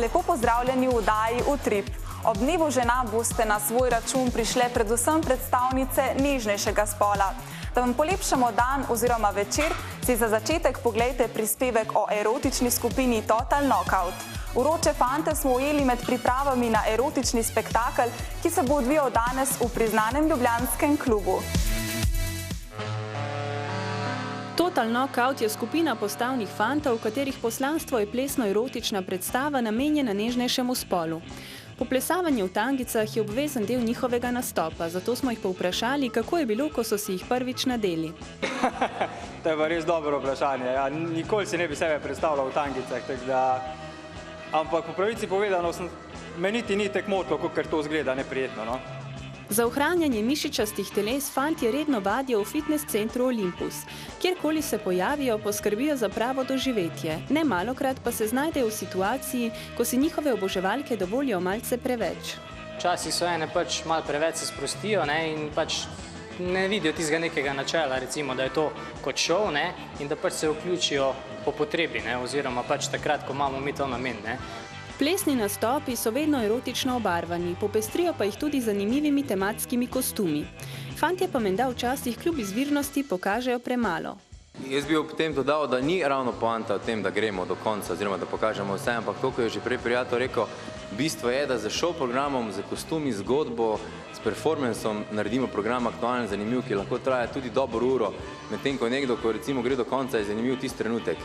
Lepo pozdravljeni v oddaji Utrip. Ob dnevu žena boste na svoj račun prišle predvsem predstavnice nežnejšega spola. Da vam polepšamo dan oziroma večer, si za začetek poglejte prispevek o erotični skupini Total Knockout. Uroče fante smo ujeli med pripravami na erotični spektakel, ki se bo odvijal danes v priznanem ljubljanskem klubu. Total Knockout je skupina postavnih fantov, katerih poslanstvo je plesno-erotična predstava namenjena nežnejšemu spolu. Poplesavanje v tangicah je obvezen del njihovega nastopa, zato smo jih povprašali, kako je bilo, ko so si jih prvič nadeli. To je pa res dobro vprašanje. Ja, nikoli si ne bi sebe predstavljal v tangicah, ampak po pravici povedano, me niti ni tek motilo, ker to zgleda neprijetno. No? Za ohranjanje mišičastih teles fantje redno vadijo v fitness centru Olympus. Kjerkoli se pojavijo, poskrbijo za pravo doživetje. Nemalokrat pa se znajdejo v situaciji, ko si njihove oboževalke dovolijo malce preveč. Včasih so ene pač malo preveč se sprostijo in pač ne vidijo tistega nekega načela, recimo, da je to kot šov in da pač se vključijo po potrebi oziroma pač takrat, ko imamo mi to namen. Plesni nastopi so vedno erotično obarvani, popestrijo pa jih tudi zanimivimi tematskimi kostumi. Fantje pa menda včasih kljub izvirnosti pokažejo premalo. Jaz bi ob tem dodal, da ni ravno poanta v tem, da gremo do konca oziroma da pokažemo vse, ampak to, ko je že prej prijatelj rekel, bistvo je, da za show programom, za kostumi, zgodbo, s performansom naredimo program aktualen, zanimiv, ki lahko traja tudi dobro uro, medtem ko nekdo, ko recimo gre do konca, je zanimiv tisti trenutek.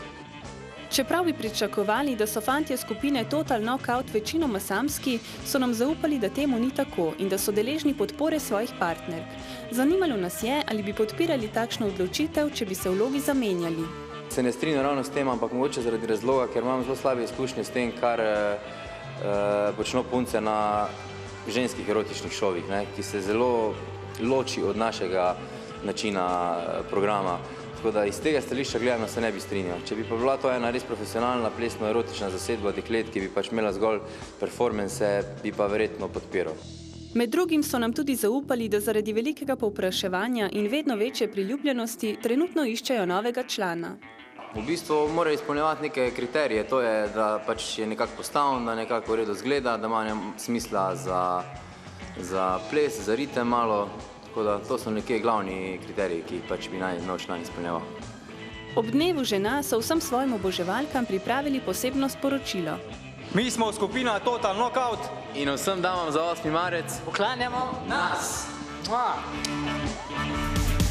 Čeprav bi pričakovali, da so fantje skupine Total Knockout večinoma samski, so nam zaupali, da temu ni tako in da so deležni podpore svojih partnerk. Zanimalo nas je, ali bi podpirali takšno odločitev, če bi se vlogi zamenjali. Se ne strinjam ravno s tem, ampak mogoče zaradi razloga, ker imam zelo slabe izkušnje s tem, kar počno punce na ženskih erotičnih šovih, ki se zelo loči od našega načina programa. Tako da iz tega stališča gledano se ne bi strinjal. Če bi pa bila to ena res profesionalna plesno-erotična zasedba deklet, ki bi pač imela zgolj performance, bi pa verjetno podpiral. Med drugim so nam tudi zaupali, da zaradi velikega povpraševanja in vedno večje priljubljenosti trenutno iščejo novega člana. V bistvu mora izpolnjevati neke kriterije, to je, da pač je nekako postavljen, da nekako v redu zgleda, da ima smisla za ples, za ritem malo. Tako da to so nekje glavni kriteriji, ki jih pač bi naj nov član izpolnjeval. Ob dnevu žena so vsem svojim oboževalkam pripravili posebno sporočilo. Mi smo skupina Total Knockout in vsem damam za 8. marec poklanjamo nas.